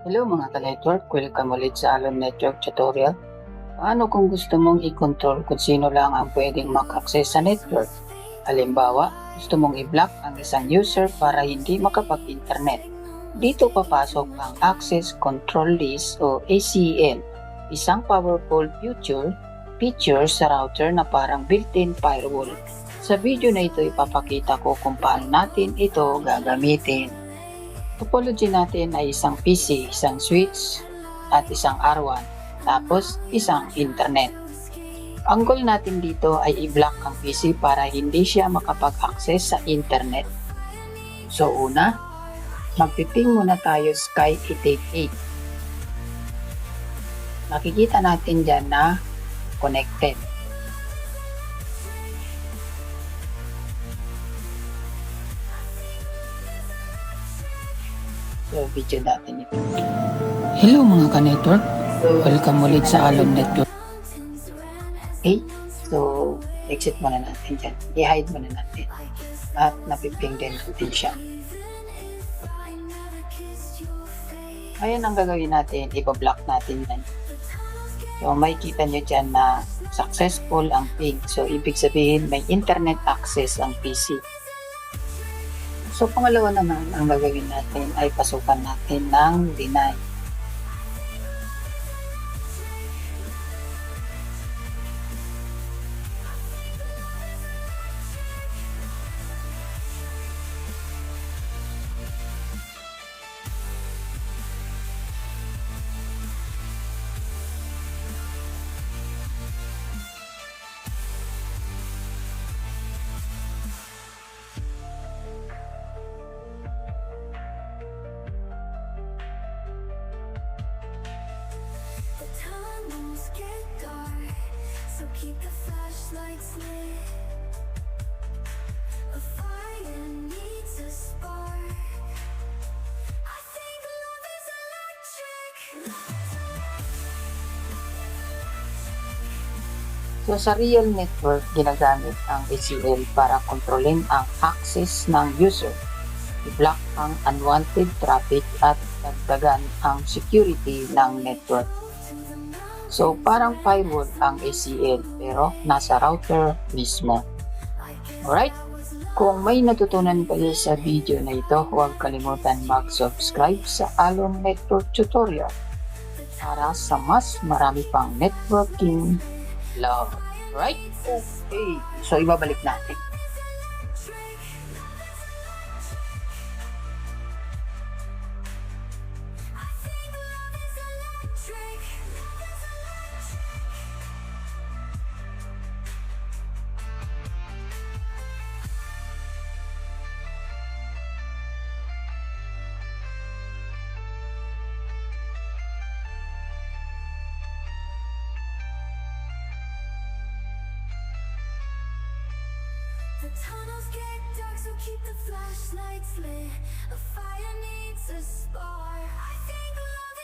Hello mga ka-network, welcome ulit sa Alon Network tutorial. Paano kung gusto mong i-control kung sino lang ang pwedeng mak-access sa network? Halimbawa, gusto mong i-block ang isang user para hindi makapag-internet. Dito papasok ang Access Control List o ACL, isang powerful feature sa router na parang built-in firewall. Sa video na ito ipapakita ko kung paano natin ito gagamitin. Topology natin ay isang PC, isang switch, at isang R1, tapos isang internet. Ang goal natin dito ay i-block ang PC para hindi siya makapag-access sa internet. So una, magpiping muna tayo Sky 888. Makikita natin dyan na connected. So, video natin ito. Hello mga ka-network. Welcome ulit sa Alon Network. Okay, so exit muna natin dyan. I-hide muna natin. At napiping din natin siya. Ngayon ang gagawin natin, ipa-block natin yan. So makikita nyo dyan na successful ang ping. So ibig sabihin may internet access ang PC. So pangalawa naman, ang gagawin natin ay pasukan natin ng deny. Keep the flashlights lit. A fire needs a spark. I think love is electric. So sa real network, ginagamit ang ACL para kontrolin ang access ng user, i-block ang unwanted traffic at dagdagan ang security ng network. So parang firewall ang ACL pero nasa router mismo. Alright? Kung may natutunan kayo sa video na ito, huwag kalimutan mag-subscribe sa Alon Network Tutorial para sa mas marami pang networking love. Right? Okay. So ibabalik natin. The tunnels get dark, so keep the flashlights lit. A fire needs a spark. I think love